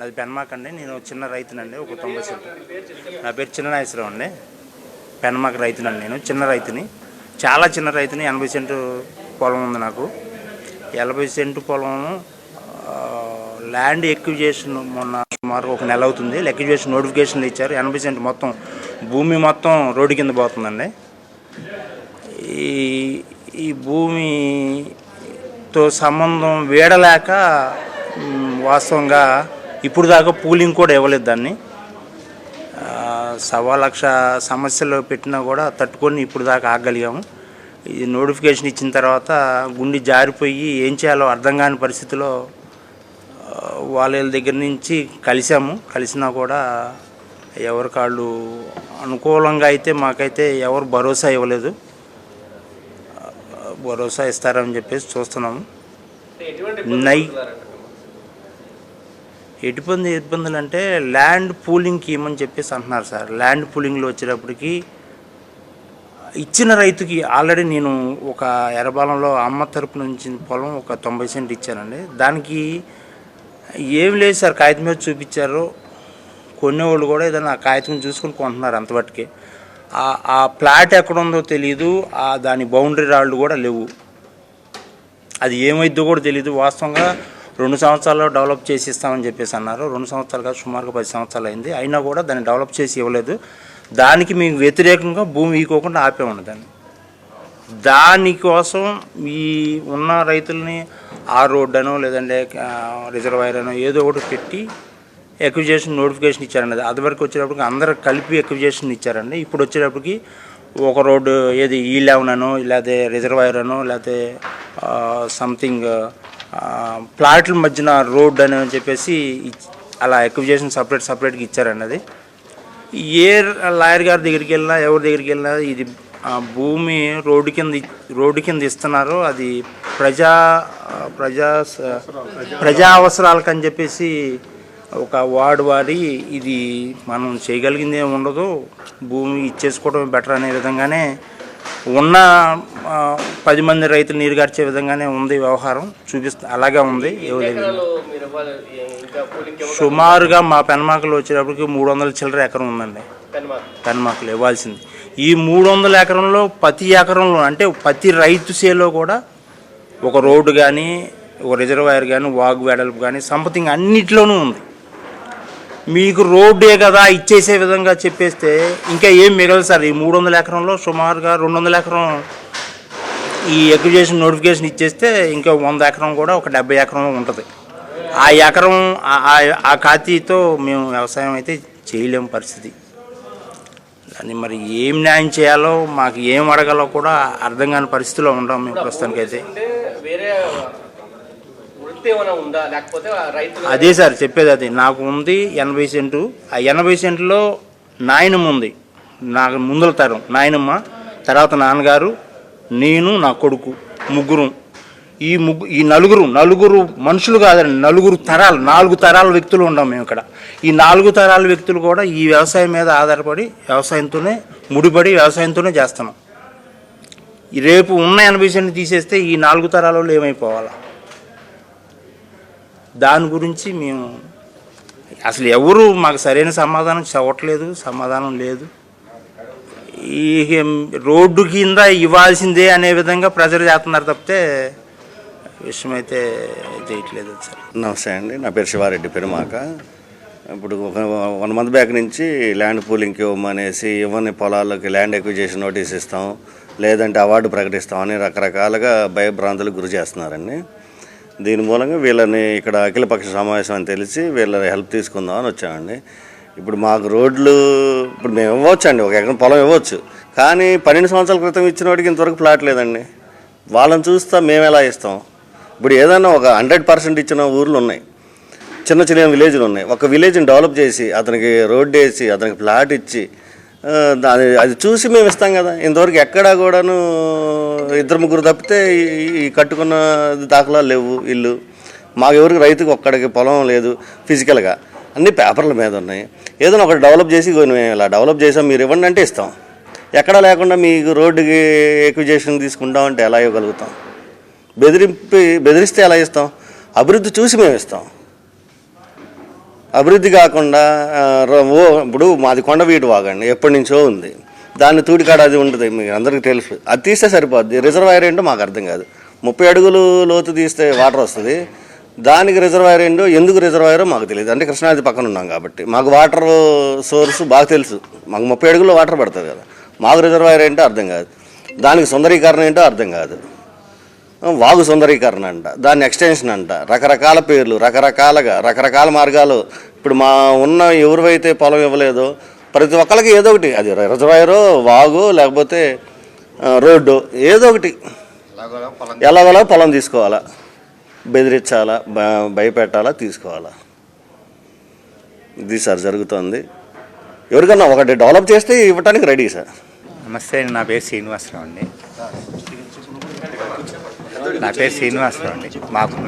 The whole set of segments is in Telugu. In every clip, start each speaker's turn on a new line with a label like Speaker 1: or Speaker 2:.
Speaker 1: నాది పెన్మాక్ అండి. నేను చిన్న రైతునండి, ఒక 90 సెంటు. నా పేరు చిన్న నాగేశ్వరరావు అండి. పెన్మాక్ రైతునండి. నేను చిన్న రైతుని, చాలా చిన్న రైతుని. 80 సెంటు పొలం ఉంది నాకు. 80 సెంటు పొలం ల్యాండ్ ఎక్విజేషన్ మొన్న సుమారు ఒక నెల అవుతుంది. ఎక్విజేషన్ నోటిఫికేషన్లు ఇచ్చారు. 80 సెంటు మొత్తం భూమి మొత్తం రోడ్డు కింద పోతుందండి. ఈ భూమితో సంబంధం వీడలేక వాస్తవంగా ఇప్పుడు దాకా పూలింగ్ కూడా ఇవ్వలేదు. దాన్ని 1,00,000 సమస్యలు పెట్టినా కూడా తట్టుకొని ఇప్పుడు దాకా ఆగలిగాము. ఈ నోటిఫికేషన్ ఇచ్చిన తర్వాత గుండె జారిపోయి ఏం చేయాలో అర్థం కాని పరిస్థితిలో వాళ్ళ దగ్గర నుంచి కలిసినా కూడా ఎవరి కాళ్ళు అనుకూలంగా అయితే మాకైతే ఎవరు భరోసా ఇవ్వలేదు. భరోసా ఇస్తారని చెప్పేసి చూస్తున్నాము. ఇబ్బందులు అంటే ల్యాండ్ పూలింగ్కి ఇవ్వమని చెప్పేసి అంటున్నారు సార్. ల్యాండ్ పూలింగ్లో వచ్చేటప్పటికి ఇచ్చిన రైతుకి ఆల్రెడీ నేను ఒక ఎర్రబాలంలో అమ్మ తరపు నుంచి పొలం ఒక 90 సెంట్ ఇచ్చానండి. దానికి ఏం లేదు సార్, కాగితం మీద చూపించారు. కొనేవాళ్ళు కూడా ఏదైనా ఆ కాగితం చూసుకొని కొంటున్నారు అంతవరకే. ఆ ప్లాట్ ఎక్కడుందో తెలియదు, దాని బౌండరీ రాళ్ళు కూడా లేవు. అది ఏమైద్దో కూడా తెలియదు. వాస్తవంగా 2 సంవత్సరాల్లో డెవలప్ చేసి ఇస్తామని చెప్పేసి అన్నారు. 2 సంవత్సరాలు కాదు, సుమారుగా 10 సంవత్సరాలు అయింది. అయినా కూడా దాన్ని డెవలప్ చేసి ఇవ్వలేదు. దానికి మీకు వ్యతిరేకంగా భూమి ఇవ్వకుండా ఆపేవాడి దాన్ని. దానికోసం ఈ ఉన్న రైతుల్ని ఆ రోడ్ అనో లేదంటే రిజర్వాయర్ అనో ఏదో ఒకటి పెట్టి ఎక్విజేషన్ నోటిఫికేషన్ ఇచ్చారండి. అది వరకు వచ్చేటప్పటికి అందరూ కలిపి ఎక్విజేషన్ ఇచ్చారండి. ఇప్పుడు వచ్చేటప్పటికి ఒక రోడ్డు ఏది E11 అనో లేకపోతే రిజర్వాయర్ అనో లేకపోతే సంథింగ్ ప్లాట్ల మధ్యన రోడ్ అని చెప్పేసి అలా ఎక్విజేషన్ సపరేట్గా ఇచ్చారండి. అది ఏ లాయర్ గారి దగ్గరికి వెళ్ళినా ఎవరి దగ్గరికి వెళ్ళినా ఇది భూమి రోడ్డు కింద ఇస్తున్నారు. అది ప్రజా అవసరాలకని చెప్పేసి ఒక వాడి ఇది మనం చేయగలిగింది ఏమి ఉండదు, భూమి ఇచ్చేసుకోవడం బెటర్ అనే విధంగానే ఉన్న 10 మంది రైతులు నీరుగార్చే విధంగానే ఉంది వ్యవహారం. అలాగే ఉంది. సుమారుగా మా పెన్మాకలు వచ్చేటప్పటికి 300 చిల్లర ఎకరం ఉందండి. పెన్మాకలు ఇవ్వాల్సింది. ఈ 300 ఎకరంలో ప్రతి ఎకరంలో అంటే ప్రతి రైతు సేలో కూడా ఒక రోడ్డు కానీ ఒక రిజర్వాయర్ కానీ వాగు వెడల్పు కానీ సంథింగ్ అన్నిట్లోనూ ఉంది. మీకు రోడ్డే కదా ఇచ్చేసే విధంగా చెప్పేస్తే ఇంకా ఏం మిగలదు సార్. ఈ 300 ఎకరంలో సుమారుగా 200 ఎకరం ఈ ఎక్విజేషన్ నోటిఫికేషన్ ఇచ్చేస్తే ఇంకా 100 ఎకరం కూడా ఒక 70 ఎకరం ఉంటుంది. ఆ ఎకరం ఆ ఖాతీతో మేము వ్యవసాయం అయితే చేయలేము పరిస్థితి. దాన్ని మరి ఏం న్యాయం చేయాలో మాకు ఏం అడగాలో కూడా అర్థం కాని పరిస్థితిలో ఉంటాం మేము ప్రస్తుతానికైతే. అదే సార్ చెప్పేది. అది నాకు ఉంది 80 సెంటు. ఆ 80 సెంటులో నాయనమ్మ ఉంది, నాకు ముందల తరం నాయనమ్మ, తర్వాత నాన్నగారు, నేను, నా కొడుకు, ముగ్గురు. ఈ నలుగురు మనుషులు కాదండి, 4 తరాల వ్యక్తులు ఉన్నాం మేము ఇక్కడ. ఈ 4 తరాల వ్యక్తులు కూడా ఈ వ్యవసాయం మీద ఆధారపడి వ్యవసాయంతోనే ముడిపడి వ్యవసాయంతోనే చేస్తున్నాం. రేపు ఉన్న 80 సెంట్లు తీసేస్తే ఈ 4 తరాలలో ఏమైపోవాలా? దాని గురించి మేము అసలు ఎవరు మాకు సరైన సమాధానం చెప్పట్లేదు, సమాధానం లేదు. ఈ రోడ్డు కింద ఇవ్వాల్సిందే అనే విధంగా ప్రెజర్ చేస్తున్నారు తప్పితే విషయం అయితే చేయట్లేదు సార్.
Speaker 2: నమస్తే అండి, నా పేరు శివారెడ్డి పెరుమాక. ఇప్పుడు ఒక 1 మంత్ బ్యాక్ నుంచి ల్యాండ్ పూలింగ్కి ఇవ్వమనేసి ఇవ్వని పొలాలకి ల్యాండ్ ఎక్విజేషన్ నోటీస్ ఇస్తాం, లేదంటే అవార్డు ప్రకటిస్తామని రకరకాలుగా భయభ్రాంతులకు గురి చేస్తున్నారండి. దీని మూలంగా వీళ్ళని ఇక్కడ అఖిలపక్ష సమావేశం అని తెలిసి వీళ్ళ హెల్ప్ తీసుకుందామని వచ్చామండి. ఇప్పుడు మాకు రోడ్లు ఇప్పుడు మేము ఇవ్వచ్చు అండి, ఒక ఎకరం పొలం ఇవ్వచ్చు, కానీ 12 సంవత్సరాల క్రితం ఇచ్చిన వాడికి ఇంతవరకు ప్లాట్ లేదండి. వాళ్ళని చూస్తా మేము ఎలా ఇస్తాం? ఇప్పుడు ఏదన్నా ఒక 100% ఇచ్చిన ఊర్లు ఉన్నాయి, చిన్న విలేజ్లు ఉన్నాయి. ఒక విలేజ్ని డెవలప్ చేసి అతనికి రోడ్డు వేసి అతనికి ప్లాట్ ఇచ్చి అది చూసి మేము ఇస్తాం కదా. ఇంతవరకు ఎక్కడా కూడాను 2-3 తప్పితే ఈ కట్టుకున్న దాఖలాలు లేవు. ఇల్లు మాకు ఎవరికి రైతుకి ఒక్కడికి పొలం లేదు. ఫిజికల్గా అన్ని పేపర్ల మీద ఉన్నాయి. ఏదైనా ఒకటి డెవలప్ చేసి మేము ఇలా డెవలప్ చేసాం మీరు ఇవ్వండి అంటే ఇస్తాం. ఎక్కడా లేకుండా మీకు రోడ్డుకి ఎక్విజేషన్ తీసుకుంటామంటే ఎలా ఇవ్వగలుగుతాం? బెదిరిస్తే ఎలా ఇస్తాం? అభివృద్ధి చూసి మేము ఇస్తాం. అభివృద్ధి కాకుండా ఇప్పుడు మాది కొండవీటి వాగండి, ఎప్పటి నుంచో ఉంది. దాన్ని తూడికాడ అది ఉంటుంది, మీకు అందరికీ తెలుసు. అది తీస్తే సరిపోద్ది. రిజర్వాయర్ ఏంటో మాకు అర్థం కాదు. 30 అడుగులు లోతు తీస్తే వాటర్ వస్తుంది, దానికి రిజర్వాయర్ ఏంటో, ఎందుకు రిజర్వాయరో మాకు తెలియదు. అంటే కృష్ణానది పక్కన ఉన్నాం కాబట్టి మాకు వాటర్ సోర్స్ బాగా తెలుసు. మాకు 30 అడుగుల్లో వాటర్ పడుతుంది కదా, మాకు రిజర్వాయర్ ఏంటో అర్థం కాదు. దానికి సుందరీకరణ ఏంటో అర్థం కాదు. వాగు సుందరీకరణ అంట, దాన్ని ఎక్స్టెన్షన్ అంట, రకరకాల పేర్లు, రకరకాల మార్గాలు. ఇప్పుడు మా ఉన్న ఎవరివైతే పొలం ఇవ్వలేదో ప్రతి ఒక్కరికి ఏదో ఒకటి, అది రిజర్వాయరు, వాగు, లేకపోతే రోడ్డు, ఏదో ఒకటి ఎలాగోలా పొలం తీసుకోవాలా, బెదిరించాలా, భయపెట్టాలా, తీసుకోవాలా. ఇది సార్ జరుగుతుంది. ఎవరికన్నా ఒకటి డెవలప్ చేస్తే ఇవ్వటానికి రెడీ సార్.
Speaker 3: నమస్తే, నా పేరు శ్రీనివాసరావు అండి.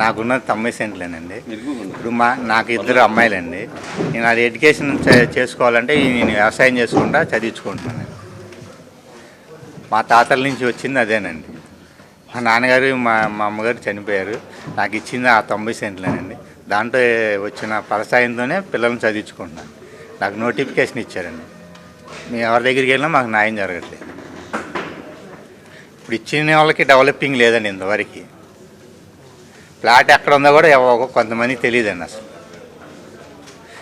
Speaker 3: నాకున్న 90 సెంట్లేనండి. ఇప్పుడు నాకు 2 అమ్మాయిలండి. నేను అది ఎడ్యుకేషన్ చేసుకోవాలంటే నేను వ్యవసాయం చేసుకుంటా చదివించుకుంటున్నాను. మా తాతల నుంచి వచ్చింది అదేనండి. మా నాన్నగారు మా అమ్మగారు చనిపోయారు. నాకు ఇచ్చింది ఆ 90 సెంట్లేనండి. దాంట్లో వచ్చిన ఫలసాయంతోనే పిల్లల్ని చదివించుకుంటున్నాను. నాకు నోటిఫికేషన్ ఇచ్చారండి. మేము ఎవరి దగ్గరికి వెళ్ళినా మాకు న్యాయం జరగట్లేదు. ఇప్పుడు ఇచ్చిన వాళ్ళకి డెవలపింగ్ లేదండి. ఇంతవరకు ఫ్లాట్ ఎక్కడ ఉందో కూడా కొంతమందికి తెలియదండి అసలు.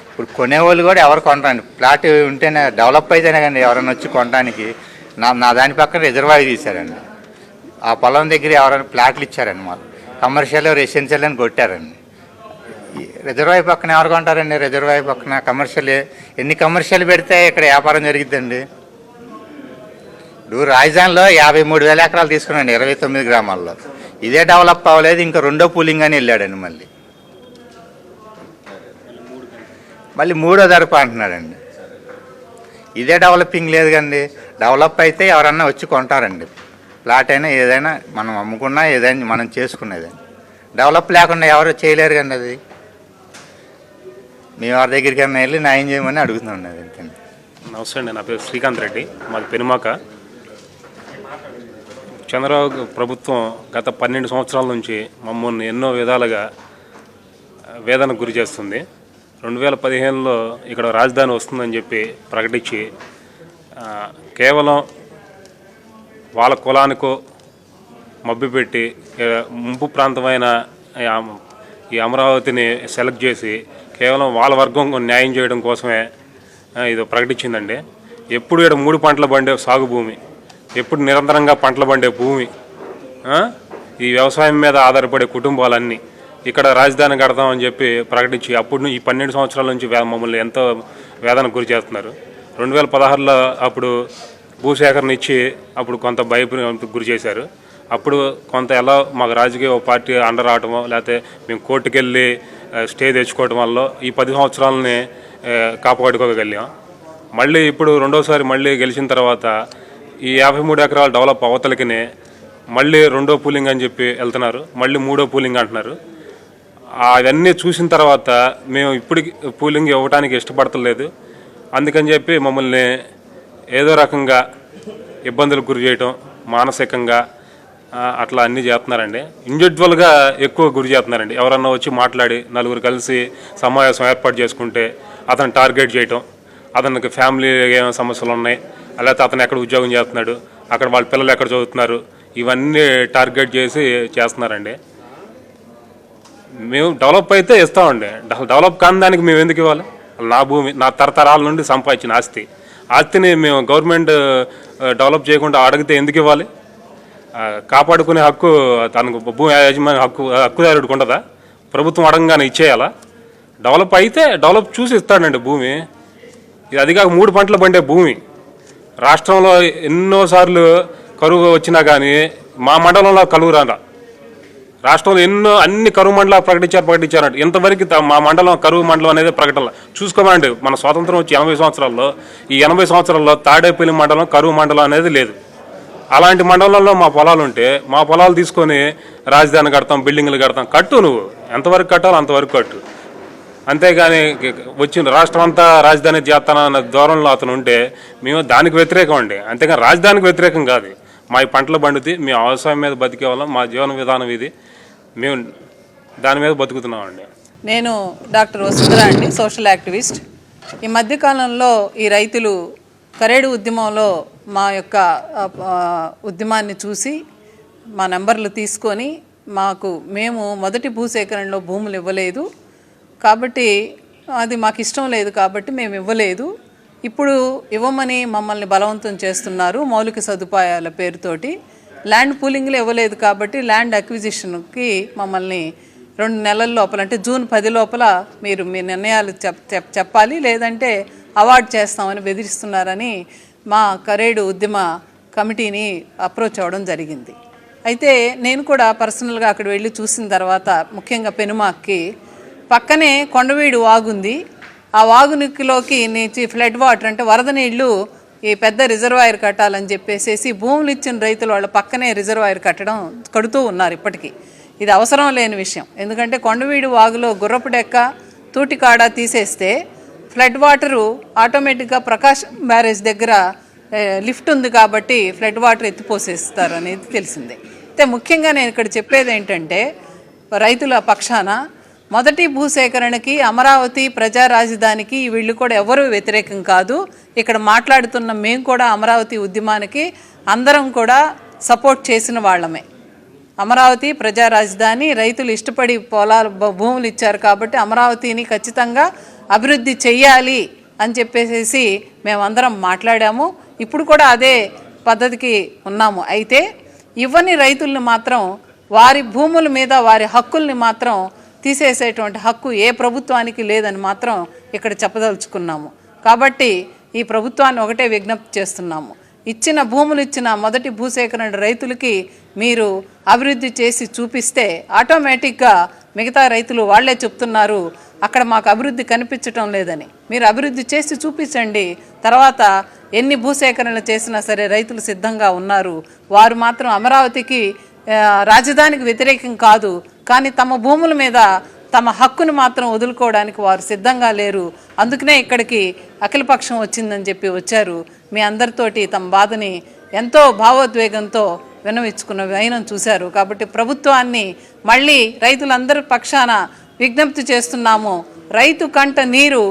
Speaker 3: ఇప్పుడు కొనేవాళ్ళు కూడా ఎవరు కొనరండి. ఫ్లాట్ ఉంటేనే డెవలప్ అయితేనే కానీ ఎవరైనా వచ్చి కొనడానికి. నా దాని పక్కన రిజర్వాయర్ తీశారండి. ఆ పొలం దగ్గర ఎవరైనా ఫ్లాట్లు ఇచ్చారండి. మాకు కమర్షియల్, రెసిడెన్షియల్ అని కొట్టారండి. రిజర్వాయర్ పక్కన ఎవరు కొంటారండి? రిజర్వాయర్ పక్కన కమర్షియల్, ఎన్ని కమర్షియల్ పెడితే ఇక్కడ వ్యాపారం జరిగిద్దండి. ఇప్పుడు రాజధానిలో 53,000 ఎకరాలు తీసుకున్నాండి 29 గ్రామాల్లో. ఇదే డెవలప్ అవ్వలేదు, ఇంకా 2వ పూలింగ్ అని వెళ్ళాడండి. మళ్ళీ 3వ తరపు అంటున్నాడండి. ఇదే డెవలపింగ్ లేదు కండి. డెవలప్ అయితే ఎవరన్నా వచ్చి కొంటారండి. ఫ్లాట్ అయినా ఏదైనా మనం అమ్ముకున్నా, ఏదైనా మనం చేసుకునేది. డెవలప్ లేకుండా ఎవరు చేయలేరు కండి. అది మేము ఎవరి దగ్గరికైనా వెళ్ళి న్యాయం చేయమని అడుగుతున్నాండి. అది అంతే.
Speaker 4: నమస్తే అండి, నా పేరు శ్రీకాంత్ రెడ్డి, మాది పెనుమాక. చంద్రబాబు ప్రభుత్వం గత 12 సంవత్సరాల నుంచి మమ్మల్ని ఎన్నో విధాలుగా వేదనకు గురి చేస్తుంది. 2015లో ఇక్కడ రాజధాని వస్తుందని చెప్పి ప్రకటించి కేవలం వాళ్ళ కులానికో మభ్యపెట్టి ముంపు ప్రాంతమైన ఈ అమరావతిని సెలెక్ట్ చేసి కేవలం వాళ్ళ వర్గం న్యాయం చేయడం కోసమే ఇది ప్రకటించిందండి. ఎప్పుడు ఇక్కడ 3 పంటలు పండే సాగు భూమి, ఎప్పుడు నిరంతరంగా పంటలు పండే భూమి, ఈ వ్యవసాయం మీద ఆధారపడే కుటుంబాలన్నీ ఇక్కడ రాజధాని కడతామని చెప్పి ప్రకటించి అప్పుడు ఈ 12 సంవత్సరాల నుంచి మమ్మల్ని ఎంతో వేదనకు గురి చేస్తున్నారు. 2016లో అప్పుడు భూసేకరణ ఇచ్చి అప్పుడు కొంత భయభ్రాంతికి గురి చేశారు. అప్పుడు కొంత ఎలా మాకు రాజకీయ పార్టీ అండర్ రావటమో లేకపోతే మేము కోర్టుకు వెళ్ళి స్టే తెచ్చుకోవటం వల్ల ఈ 10 సంవత్సరాలని కాపాడుకోగలిగాం. మళ్ళీ ఇప్పుడు రెండోసారి మళ్ళీ గెలిచిన తర్వాత ఈ 53 ఎకరాలు డెవలప్ అవతలకినే మళ్ళీ 2వ పూలింగ్ అని చెప్పి వెళ్తున్నారు. మళ్ళీ 3వ పూలింగ్ అంటున్నారు. అవన్నీ చూసిన తర్వాత మేము ఇప్పటికి పూలింగ్ ఇవ్వడానికి ఇష్టపడతలేదు. అందుకని చెప్పి మమ్మల్ని ఏదో రకంగా ఇబ్బందులకు గురి చేయటం, మానసికంగా అట్లా అన్నీ చేస్తున్నారండి. ఇండివిజువల్గా ఎక్కువ గురి చేస్తున్నారండి. ఎవరన్నా వచ్చి మాట్లాడి నలుగురు కలిసి సమావేశం ఏర్పాటు చేసుకుంటే అతను టార్గెట్ చేయటం, అతనికి ఫ్యామిలీ ఏమైనా సమస్యలు ఉన్నాయి, లేకపోతే అతను ఎక్కడ ఉద్యోగం చేస్తున్నాడు, అక్కడ వాళ్ళ పిల్లలు ఎక్కడ చదువుతున్నారు, ఇవన్నీ టార్గెట్ చేసి చేస్తున్నారండి. మేము డెవలప్ అయితే ఇస్తామండి. డెవలప్ కాని దానికి మేము ఎందుకు ఇవ్వాలి? నా భూమి, నా తరతరాల నుండి సంపాదించిన ఆస్తిని మేము గవర్నమెంట్ డెవలప్ చేయకుండా అడిగితే ఎందుకు ఇవ్వాలి? కాపాడుకునే హక్కు తనకు భూమి యాజమాన్య హక్కుదారుడికి ఉండదా? ప్రభుత్వం అడగంగానే ఇచ్చేయాలా? డెవలప్ అయితే డెవలప్ చూసి ఇస్తాడండి భూమి. ఇది అది కాక 3 పంటలు పండే భూమి. రాష్ట్రంలో ఎన్నోసార్లు కరువు వచ్చినా కానీ మా మండలంలో కరువు రాదా? రాష్ట్రంలో అన్ని కరువు మండలాలు ప్రకటించారంట. ఇంతవరకు మా మండలం కరువు మండలం అనేది ప్రకటన చూసుకోమండి. మన స్వాతంత్రం వచ్చి 80 సంవత్సరాల్లో ఈ 80 సంవత్సరాల్లో తాడేపల్లి మండలం కరువు మండలం అనేది లేదు. అలాంటి మండలంలో మా పొలాలు ఉంటే మా పొలాలు తీసుకొని రాజధాని కడతాం, బిల్డింగ్లు కడతాం. కట్టు, నువ్వు ఎంతవరకు కట్టాలో అంతవరకు కట్టు. అంతేగాని వచ్చిన రాష్ట్రం అంతా రాజధాని చేస్తానన్న ధోరణిలో అతను ఉంటే మేము దానికి వ్యతిరేకం అండి. అంతేగాని రాజధానికి వ్యతిరేకం కాదు. మా ఈ పంటలు పండుతాయి, మేము వ్యవసాయం మీద బతికే వాళ్ళం, మా జీవన విధానం ఇది, మేము దాని మీద బతుకుతున్నామండి.
Speaker 5: నేను డాక్టర్ వసుంధర అండి, సోషల్ యాక్టివిస్ట్. ఈ మధ్యకాలంలో ఈ రైతులు కరేడు ఉద్యమంలో మా యొక్క ఉద్యమాన్ని చూసి మా నెంబర్లు తీసుకొని మేము మొదటి భూసేకరణలో భూములు ఇవ్వలేదు కాబట్టి అది మాకు ఇష్టం లేదు కాబట్టి మేము ఇవ్వలేదు. ఇప్పుడు ఇవ్వమని మమ్మల్ని బలవంతం చేస్తున్నారు మౌలిక సదుపాయాల పేరుతోటి. ల్యాండ్ పూలింగ్లో ఇవ్వలేదు కాబట్టి ల్యాండ్ అక్విజిషన్కి మమ్మల్ని 2 నెలల లోపల అంటే జూన్ 10 లోపల మీరు మీ నిర్ణయాలు చెప్పాలి, లేదంటే అవార్డు చేస్తామని బెదిరిస్తున్నారని మా కరేడు ఉద్యమ కమిటీని అప్రోచ్ అవ్వడం జరిగింది. అయితే నేను కూడా పర్సనల్గా అక్కడ వెళ్ళి చూసిన తర్వాత ముఖ్యంగా పెనుమాక్కి పక్కనే కొండవీడు వాగుంది. ఆ వాగునికిలోకి నుంచి ఫ్లడ్ వాటర్ అంటే వరద నీళ్లు ఈ పెద్ద రిజర్వాయర్ కట్టాలని చెప్పేసి భూములు ఇచ్చిన రైతులు వాళ్ళ పక్కనే రిజర్వాయర్ కడుతూ ఉన్నారు ఇప్పటికీ. ఇది అవసరం లేని విషయం. ఎందుకంటే కొండవీడు వాగులో గుర్రపు డెక్క తూటికాడ తీసేస్తే ఫ్లడ్ వాటరు ఆటోమేటిక్గా ప్రకాశం బ్యారేజ్ దగ్గర లిఫ్ట్ ఉంది కాబట్టి ఫ్లడ్ వాటర్ ఎత్తిపోసేస్తారు అనేది తెలిసిందే. అయితే ముఖ్యంగా నేను ఇక్కడ చెప్పేది ఏంటంటే రైతుల పక్షాన మొదటి భూసేకరణకి అమరావతి ప్రజా రాజధానికి వీళ్ళు కూడా ఎవరు వ్యతిరేకం కాదు. ఇక్కడ మాట్లాడుతున్న మేము కూడా అమరావతి ఉద్యమానికి అందరం కూడా సపోర్ట్ చేసిన వాళ్ళమే. అమరావతి ప్రజా రాజధాని రైతులు ఇష్టపడి భూములు ఇచ్చారు కాబట్టి అమరావతిని ఖచ్చితంగా అభివృద్ధి చెయ్యాలి అని చెప్పేసి మేమందరం మాట్లాడాము. ఇప్పుడు కూడా అదే పద్ధతికి ఉన్నాము. అయితే ఇవ్వని రైతుల్ని మాత్రం వారి భూముల మీద వారి హక్కుల్ని మాత్రం తీసేసేటువంటి హక్కు ఏ ప్రభుత్వానికి లేదని మాత్రం ఇక్కడ చెప్పదలుచుకున్నాము. కాబట్టి ఈ ప్రభుత్వాన్ని ఒకటే విజ్ఞప్తి చేస్తున్నాము, ఇచ్చిన భూములు ఇచ్చిన మొదటి భూసేకరణ రైతులకి మీరు అభివృద్ధి చేసి చూపిస్తే ఆటోమేటిక్గా మిగతా రైతులు వాళ్లే చెప్తున్నారు అక్కడ మాకు అభివృద్ధి కనిపించటం లేదని. మీరు అభివృద్ధి చేసి చూపించండి, తర్వాత ఎన్ని భూసేకరణలు చేసినా సరే రైతులు సిద్ధంగా ఉన్నారు. వారు మాత్రం అమరావతికి రాజధానికి వ్యతిరేకం కాదు, కానీ తమ భూముల మీద తమ హక్కును మాత్రం వదులుకోవడానికి వారు సిద్ధంగా లేరు. అందుకనే ఇక్కడికి అఖిలపక్షం వచ్చిందని చెప్పి వచ్చారు. మీ అందరితోటి తమ బాధని ఎంతో భావోద్వేగంతో విన్నవించుకున్న వైనం చూశారు. కాబట్టి ప్రభుత్వాన్ని మళ్ళీ రైతులందరి పక్షాన విజ్ఞప్తి చేస్తున్నాము, రైతు కంట నీరు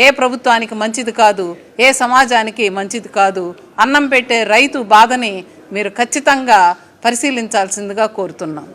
Speaker 5: ఏ ప్రభుత్వానికి మంచిది కాదు, ఏ సమాజానికి మంచిది కాదు. అన్నం పెట్టే రైతు బాధని మీరు ఖచ్చితంగా పరిశీలించాల్సిందిగా కోరుతున్నాం.